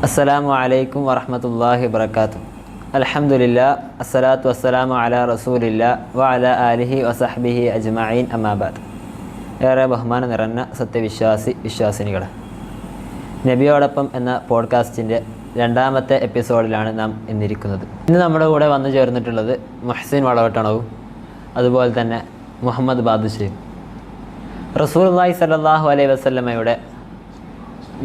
അസ്സലാമു അലൈക്കും വറഹ്മത്തുള്ളാഹി വബറകാതുഹു. അൽഹംദുലില്ലാ അസ്സലാത്തു വസ്സലാമു അലാ റസൂലില്ലാ വഅലാ ആലിഹി വസഹ്ബിഹി അജ്മഈൻ അമ്മാ ബഅദ്. ഏറെ ബഹുമാനം നിറഞ്ഞ വിശ്വാസിനികളെ, നബിയോടൊപ്പം എന്ന പോഡ്കാസ്റ്റിൻ്റെ രണ്ടാമത്തെ എപ്പിസോഡിലാണ് നാം ഇന്നിരിക്കുന്നത്. ഇന്ന് നമ്മുടെ കൂടെ വന്നു ചേർന്നിട്ടുള്ളത് മുഹ്സിൻ വളവട്ടണവും അതുപോലെ തന്നെ മുഹമ്മദ് ബാദുഷയും. റസൂലുള്ളാഹി സ്വല്ലല്ലാഹു അലൈഹി വസല്ലമയുടെ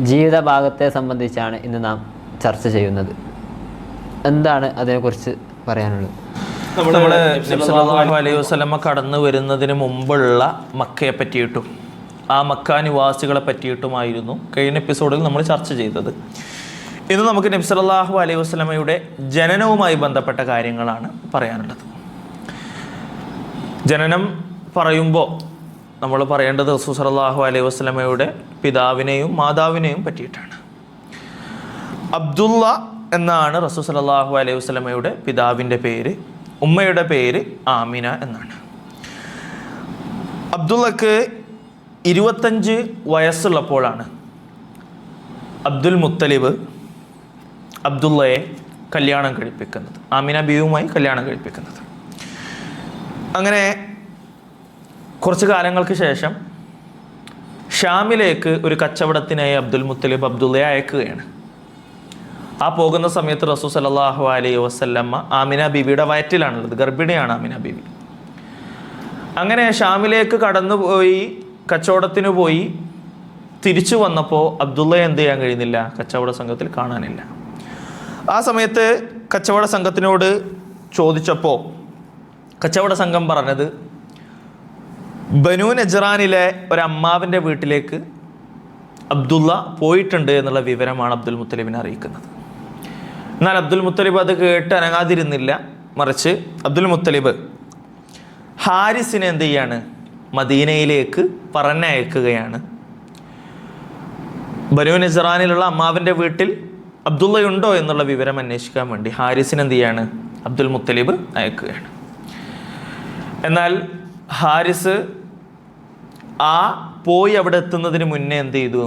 ജീവിത ഭാഗത്തെ സംബന്ധിച്ചാണ് ഇന്ന് നാം ചർച്ച ചെയ്യുന്നത്. എന്താണ് അതിനെക്കുറിച്ച് പറയാനുള്ളത്? നമ്മൾ നബി സല്ലല്ലാഹു അലൈഹി വസല്ലമ കടന്നു വരുന്നതിന് മുമ്പുള്ള മക്കയെ പറ്റിയിട്ടും ആ മക്ക നിവാസികളെ പറ്റിയിട്ടുമായിരുന്നു കഴിഞ്ഞ എപ്പിസോഡിൽ നമ്മൾ ചർച്ച ചെയ്തത്. ഇന്ന് നമുക്ക് നബി സല്ലല്ലാഹു അലൈഹി വസല്ലമയുടെ ജനനവുമായി ബന്ധപ്പെട്ട കാര്യങ്ങളാണ് പറയാനുള്ളത്. ജനനം പറയുമ്പോൾ നമ്മൾ പറയേണ്ടത് റസൂൽ സല്ലല്ലാഹു അലൈഹി വസല്ലമയുടെ പിതാവിനെയും മാതാവിനെയും പറ്റിയിട്ടാണ്. അബ്ദുള്ള എന്നാണ് റസൂൽ സല്ലല്ലാഹു അലൈഹി വസല്ലമയുടെ പിതാവിൻ്റെ പേര്. ഉമ്മയുടെ പേര് ആമിന എന്നാണ്. അബ്ദുള്ളക്ക് 25 വയസ്സുള്ളപ്പോഴാണ് അബ്ദുൽ മുത്തലിബ് അബ്ദുള്ളയെ കല്യാണം കഴിപ്പിക്കുന്നത്, ആമിന ബീവിയുമായി കല്യാണം കഴിപ്പിക്കുന്നത്. അങ്ങനെ കുറച്ച് കാലങ്ങൾക്ക് ശേഷം ഷാമിലേക്ക് ഒരു കച്ചവടത്തിനായി അബ്ദുൽ മുത്തലിബ് അബ്ദുള്ളയെ അയക്കുകയാണ്. ആ പോകുന്ന സമയത്ത് റസൂൽ സല്ലല്ലാഹു അലൈഹി വസല്ലമ ആമിന ബീവിയുടെ വയറ്റിലാണുള്ളത്, ഗർഭിണിയാണ് ആമിന ബീവി. അങ്ങനെ ഷാമിലേക്ക് കടന്നുപോയി കച്ചവടത്തിന് പോയി തിരിച്ചു വന്നപ്പോൾ അബ്ദുള്ളയെ എന്ത് ചെയ്യാൻ കഴിയുന്നില്ല, കച്ചവട സംഘത്തിൽ കാണാനില്ല. ആ സമയത്ത് കച്ചവട സംഘത്തിനോട് ചോദിച്ചപ്പോൾ കച്ചവട സംഘം പറഞ്ഞത് ബനൂ നജ്റാനിലെ ഒരമ്മാവിൻ്റെ വീട്ടിലേക്ക് അബ്ദുള്ള പോയിട്ടുണ്ട് എന്നുള്ള വിവരമാണ് അബ്ദുൽ മുത്തലിബിനെ അറിയിക്കുന്നത്. എന്നാൽ അബ്ദുൽ മുത്തലിബ് അത് കേട്ട് അനങ്ങാതിരുന്നില്ല. മറിച്ച് അബ്ദുൽ മുത്തലിബ് ഹാരിസിനെ എന്ത് ചെയ്യാണ്, മദീനയിലേക്ക് പറഞ്ഞയക്കുകയാണ്. ബനൂ നജ്റാനിലുള്ള അമ്മാവിൻ്റെ വീട്ടിൽ അബ്ദുള്ളയുണ്ടോ എന്നുള്ള വിവരം അന്വേഷിക്കാൻ വേണ്ടി ഹാരിസിനെ എന്ത് ചെയ്യാണ്, അബ്ദുൽ മുത്തലിബ് അയക്കുകയാണ്. എന്നാൽ ഹാരിസ് പോയി അവിടെ എത്തുന്നതിന് മുന്നേ എന്ത് ചെയ്തു,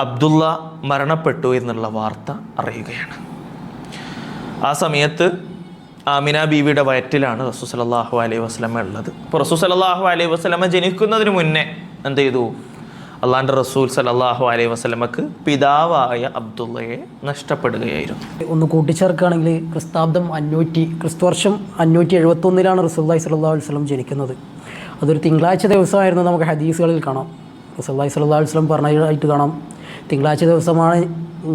അബ്ദുള്ള മരണപ്പെട്ടു എന്നുള്ള വാർത്ത അറിയുകയാണ്. ആ സമയത്ത് ആമിന ബീവിയുടെ വയറ്റിലാണ് റസൂൽ സല്ലല്ലാഹു അലൈഹി വസല്ലമ ഉള്ളത്. അപ്പോൾ റസൂൽ സല്ലല്ലാഹു അലൈഹി വസല്ലമ ജനിക്കുന്നതിന് മുന്നേ എന്ത് ചെയ്തു, അള്ളാഹുവിൻ്റെ റസൂൽ സല്ലല്ലാഹു അലൈഹി വസല്ലമക്ക് പിതാവായ അബ്ദുള്ളയെ നഷ്ടപ്പെടുകയായിരുന്നു. ഒന്ന് കൂട്ടിച്ചേർക്കുകയാണെങ്കിൽ ക്രിസ്താബ്ദം 500 ക്രിസ്തുവർഷം 571 റസൂലുള്ളാഹി സ്വല്ലല്ലാഹു അലൈഹി വസല്ലം ജനിക്കുന്നത്. അതൊരു തിങ്കളാഴ്ച ദിവസമായിരുന്നു. നമുക്ക് ഹദീസുകളിൽ കാണാം, റസൂലുള്ളാഹി സ്വല്ലല്ലാഹു അലൈഹി വസല്ലം പറഞ്ഞതായിട്ട് കാണാം, തിങ്കളാഴ്ച ദിവസമാണ്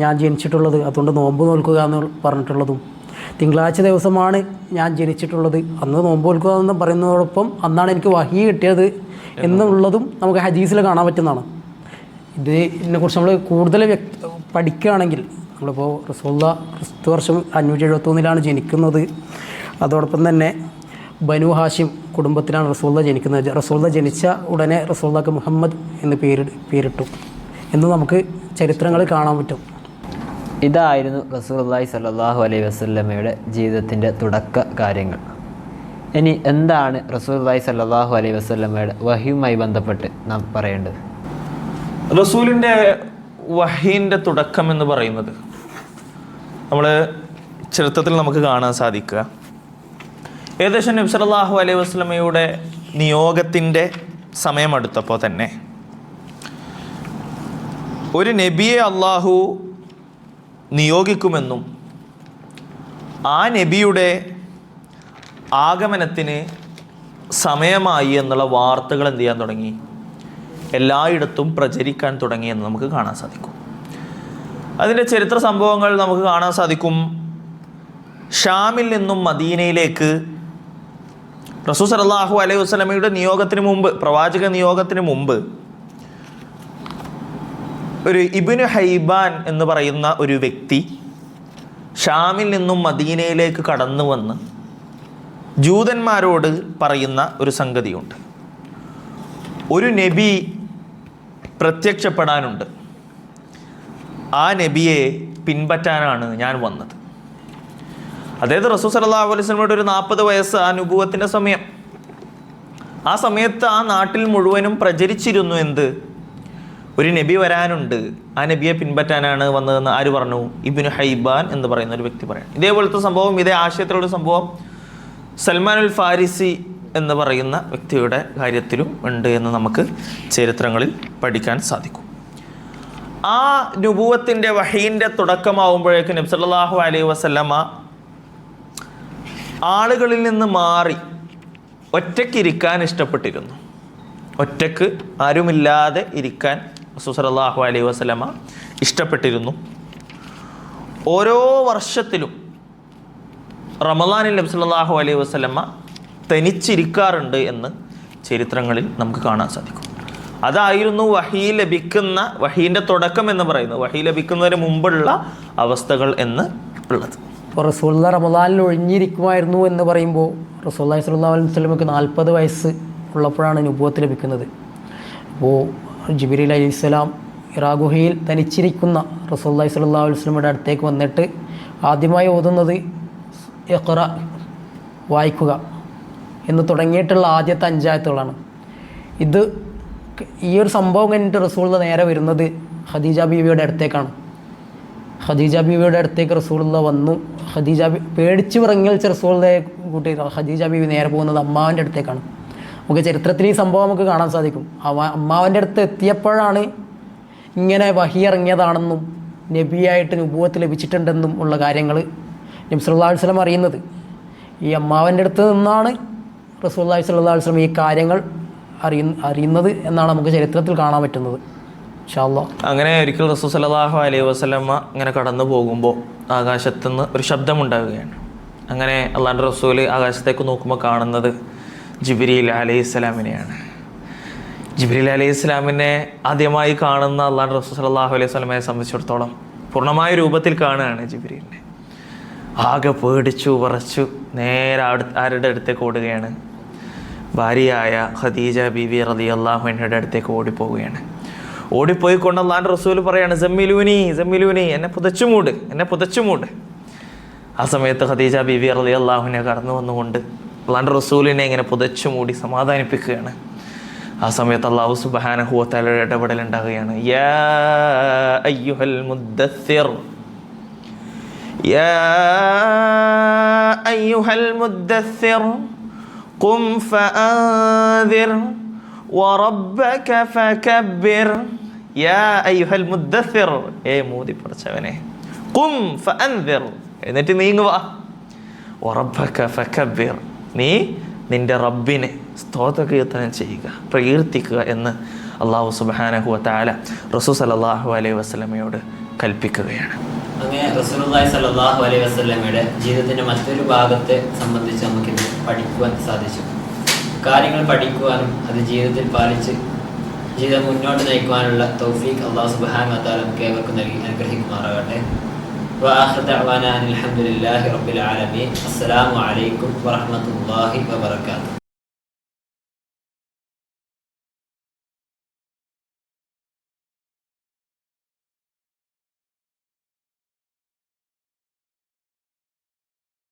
ഞാൻ ജനിച്ചിട്ടുള്ളത്, അതുകൊണ്ട് നോമ്പ് നോൽക്കുക എന്ന് പറഞ്ഞിട്ടുള്ളതും, തിങ്കളാഴ്ച ദിവസമാണ് ഞാൻ ജനിച്ചിട്ടുള്ളത്, അന്ന് നോമ്പ് നോൽക്കുക എന്ന് പറയുന്നതോടൊപ്പം അന്നാണ് എനിക്ക് വഹി കിട്ടിയത് എന്നുള്ളതും നമുക്ക് ഹദീസിൽ കാണാൻ പറ്റുന്നതാണ്. ഇതിനെക്കുറിച്ച് നമ്മൾ കൂടുതൽ പഠിക്കുകയാണെങ്കിൽ നമ്മളിപ്പോൾ റസൂലുള്ളാഹി ക്രിസ്തുവർഷം 571 ജനിക്കുന്നത്. അതോടൊപ്പം തന്നെ ബനു ഹാഷിം കുടുംബത്തിലാണ് റസൂലുള്ളാഹി ജനിക്കുന്നത്. റസൂലുള്ളാഹി ജനിച്ച ഉടനെ റസൂലുള്ളാഹിക്ക് മുഹമ്മദ് എന്ന് പേരിട്ടു എന്ന് നമുക്ക് ചരിത്രങ്ങളിൽ കാണാൻ പറ്റും. ഇതായിരുന്നു റസൂലുള്ളാഹി സ്വല്ലല്ലാഹു അലൈഹി വസല്ലമയുടെ ജീവിതത്തിൻ്റെ തുടക്ക കാര്യങ്ങൾ. ഇനി എന്താണ് റസൂലുള്ളാഹി സ്വല്ലല്ലാഹു അലൈഹി വസല്ലമയുടെ വഹിയുമായി ബന്ധപ്പെട്ട് നാം പറയേണ്ടത്? റസൂലിൻ്റെ വഹീൻ്റെ തുടക്കം എന്ന് പറയുന്നത് നമ്മൾ ചരിത്രത്തിൽ നമുക്ക് കാണാൻ സാധിക്കുക, ഏകദേശം നബി സല്ലല്ലാഹു അലൈഹി വസല്ലമയുടെ നിയോഗത്തിൻ്റെ സമയമെടുത്തപ്പോൾ തന്നെ ഒരു നബിയെ അള്ളാഹു നിയോഗിക്കുമെന്നും ആ നബിയുടെ ആഗമനത്തിന് സമയമായി എന്നുള്ള വാർത്തകൾ എന്ത് ചെയ്യാൻ തുടങ്ങി, എല്ലായിടത്തും പ്രചരിക്കാൻ തുടങ്ങി എന്ന് നമുക്ക് കാണാൻ സാധിക്കും. അതിൻ്റെ ചരിത്ര സംഭവങ്ങൾ നമുക്ക് കാണാൻ സാധിക്കും. ഷാമിൽ നിന്നും മദീനയിലേക്ക് റസൂൽ സല്ലല്ലാഹു അലൈഹി വസല്ലമയുടെ നിയോഗത്തിന് മുമ്പ്, പ്രവാചക നിയോഗത്തിന് മുമ്പ് ഒരു ഇബ്നു ഹൈബാൻ എന്ന് പറയുന്ന ഒരു വ്യക്തി ഷാമിൽ നിന്നും മദീനയിലേക്ക് കടന്നു വന്ന് ജൂതന്മാരോട് പറയുന്ന ഒരു സംഗതിയുണ്ട്, ഒരു നബി പ്രത്യക്ഷപ്പെടാനുണ്ട്, ആ നബിയെ പിൻപറ്റാനാണ് ഞാൻ വന്നത്. അതായത് റസൂൽ സല്ലല്ലാഹു അലൈഹി വസല്ലമയുടെ ഒരു 40 വയസ്സ് ആ നുബുവത്തിൻ്റെ സമയം. ആ സമയത്ത് ആ നാട്ടിൽ മുഴുവനും പ്രചരിച്ചിരുന്നു എന്ത്, ഒരു നബി വരാനുണ്ട്, ആ നബിയെ പിൻപറ്റാനാണ് വന്നതെന്ന് ആര് പറഞ്ഞു? ഇബ്നു ഹൈബാൻ എന്ന് പറയുന്ന ഒരു വ്യക്തി പറയാം. ഇതേപോലത്തെ സംഭവം, ഇതേ ആശയത്തിലുള്ള സംഭവം സൽമാനുൽ ഫാരിസി എന്ന് പറയുന്ന വ്യക്തിയുടെ കാര്യത്തിലും ഉണ്ട് എന്ന് നമുക്ക് ചരിത്രങ്ങളിൽ പഠിക്കാൻ സാധിക്കും. ആ നുബുവത്തിൻ്റെ വഹീൻ്റെ തുടക്കമാവുമ്പോഴേക്കും നബി സല്ലല്ലാഹു അലൈഹി വസല്ലമ ആളുകളിൽ നിന്ന് മാറി ഒറ്റയ്ക്ക് ഇരിക്കാൻ ഇഷ്ടപ്പെട്ടിരുന്നു. ഒറ്റയ്ക്ക് ആരുമില്ലാതെ ഇരിക്കാൻ റസൂൽ സല്ലല്ലാഹു അലൈഹി വസല്ലമ ഇഷ്ടപ്പെട്ടിരുന്നു. ഓരോ വർഷത്തിലും റമളാനിൽ നബി സല്ലല്ലാഹു അലൈഹി വസല്ലമ തനിച്ചിരിക്കാറുണ്ട് എന്ന് ചരിത്രങ്ങളിൽ നമുക്ക് കാണാൻ സാധിക്കും. അതായിരുന്നു വഹീ ലഭിക്കുന്ന, വഹീൻ്റെ തുടക്കം എന്ന് പറയുന്നത്, വഹീ ലഭിക്കുന്നതിന് മുമ്പുള്ള അവസ്ഥകൾ എന്ന് ഉള്ളത്. ഇപ്പോൾ റസൂലുള്ളാഹി റമളാനിൽ ഒഴിഞ്ഞിരിക്കുമായിരുന്നു എന്ന് പറയുമ്പോൾ റസൂലുള്ളാഹി സ്വല്ലല്ലാഹു അലൈഹി വസല്ലമക്ക് 40 വയസ്സ് ഉള്ളപ്പോഴാണ് നുബുവത്ത് ലഭിക്കുന്നത്. അപ്പോൾ ജിബ്രീൽ അലൈഹിസ്സലാം ഹിറാ ഗുഹയിൽ തനിച്ചിരിക്കുന്ന റസൂലുള്ളാഹി സ്വല്ലല്ലാഹു അലൈഹി വസല്ലമയുടെ അടുത്തേക്ക് വന്നിട്ട് ആദ്യമായി ഓതുന്നത് ഇഖ്റ, വായിക്കുക എന്ന് തുടങ്ങിയിട്ടുള്ള ആദ്യത്തെ 5 ആയത്തുകളാണ്. ഇത് ഈ ഒരു സംഭവം കഴിഞ്ഞിട്ട് റസൂലുള്ളാഹി നേരെ വരുന്നത് ഖദീജ ബീവിയുടെ അടുത്തേക്കാണ്. ഖദീജ ബീവിയുടെ അടുത്തേക്ക് റസൂലുള്ളാഹി വന്നു. ഖദീജ പേടിച്ച് വിറങ്ങലിച്ച റസൂലുള്ളാഹിയെ കൂട്ടി ഖദീജ ബീവി നേരെ പോകുന്നത് അമ്മാവൻ്റെ അടുത്തേക്കാണ്. നമുക്ക് ചരിത്രത്തിൽ ഈ സംഭവം നമുക്ക് കാണാൻ സാധിക്കും. അമ്മാവൻ്റെ അടുത്ത് എത്തിയപ്പോഴാണ് ഇങ്ങനെ വഹി ഇറങ്ങിയതാണെന്നും നബിയായിട്ട് നുബുവത്ത് ലഭിച്ചിട്ടുണ്ടെന്നും ഉള്ള കാര്യങ്ങൾ നബി സല്ലല്ലാഹു അലൈഹി വസല്ലം അറിയുന്നത്. ഈ അമ്മാവൻ്റെ അടുത്ത് നിന്നാണ് റസൂലുള്ളാഹി സ്വല്ലല്ലാഹു അലൈഹി വസല്ലം ഈ കാര്യങ്ങൾ അറിയുന്നത് എന്നാണ് നമുക്ക് ചരിത്രത്തിൽ കാണാൻ പറ്റുന്നത്. ഇൻഷാ അല്ലാഹ്. അങ്ങനെ ഒരിക്കൽ റസൂൽ സല്ലല്ലാഹു അലൈഹി വസല്ലമ ഇങ്ങനെ കടന്നു പോകുമ്പോൾ ആകാശത്തുനിന്ന് ഒരു ശബ്ദമുണ്ടാവുകയാണ്. അങ്ങനെ അള്ളാഹുവിൻ്റെ റസൂൽ ആകാശത്തേക്ക് നോക്കുമ്പോൾ കാണുന്നത് ജിബ്രീൽ അലൈഹിസ്സലാമിനെയാണ്. ജിബ്രീൽ അലൈഹിസ്സലാമിനെ ആദ്യമായി കാണുന്ന അള്ളാഹുവിൻ്റെ റസൂൽ സല്ലല്ലാഹു അലൈഹി വസല്ലമയെ സംബന്ധിച്ചിടത്തോളം പൂർണ്ണമായ രൂപത്തിൽ കാണുകയാണ് ജിബ്രീലിനെ. ആകെ പേടിച്ചു വിറച്ചു നേരെ ആരുടെ അടുത്തേക്ക് ഓടുകയാണ്? ഭാര്യയായ ഖദീജ ബീവി റളിയല്ലാഹു അൻഹയുടെ അടുത്തേക്ക് ഓടിപ്പോവുകയാണ്. ഓടിപ്പോയിക്കൊണ്ട് അള്ളാഹുവിൻ്റെ റസൂൽ പറയാണ്, സമ്മിലൂനി സമ്മിലൂനി, എന്നെ പുതച്ചുമൂട്, എന്നെ പുതച്ചുമൂട്. ആ സമയത്ത് ഖദീജ ബീവി റളിയല്ലാഹു അൻഹ കടന്നു വന്നുകൊണ്ട് അള്ളാഹുവിൻ്റെ റസൂലിനെ ഇങ്ങനെ പുതച്ചു മൂടി സമാധാനിപ്പിക്കുകയാണ്. ആ സമയത്ത് അല്ലാഹു സുബ്ഹാനഹു വ തആലയുടെ ഇടപെടൽ ഉണ്ടാകുകയാണ്. യാ അയ്യുഹൽ മുദ്ദസ്സിർ, യാ അയ്യുഹൽ മുദ്ദസ്സിർ ഖും ഫഅൻദിർ വറബ്ബക ഫകബ്ബിർ. യാ അയ്യുഹൽ മുദ്ദസ്സിർ, ഏ മൂടി പടച്ചവനെ, ഖും ഫഅൻദിർ, എന്നിട്ട് നീങ്ങുക, വറബ്ബക ഫകബ്ബിർ, നീ നിന്റെ റബ്ബിനെ സ്തോത്രകീർത്തനം ചെയ്യുക, പ്രകീർത്തിക്കുക എന്ന് അല്ലാഹു സുബ്ഹാനഹു വ തആല റസൂൽ സല്ലല്ലാഹു അലൈഹി വസല്ലമയോട് കൽപ്പിക്കുകയാണ്. അങ്ങനെ റസൂലുള്ളാഹി സ്വല്ലല്ലാഹു അലൈഹി വസല്ലമയുടെ ജീവിതത്തിൻ്റെ മറ്റൊരു ഭാഗത്തെ സംബന്ധിച്ച് നമുക്കിത് പഠിക്കുവാൻ സാധിച്ചു. കാര്യങ്ങൾ പഠിക്കുവാനും അത് ജീവിതത്തിൽ പാലിച്ച് ജീവിതം മുന്നോട്ട് നയിക്കുവാനുള്ള തൗഫീഖ് അല്ലാഹു സുബ്ഹാനഹു വ തആല നമുക്ക് ഏവർക്കും നൽകി അനുഗ്രഹിക്കുമാറാകട്ടെ. وآخر دعوانا أن الحمد لله رب العالمين. السلام عليكم ورحمة الله وبركاته.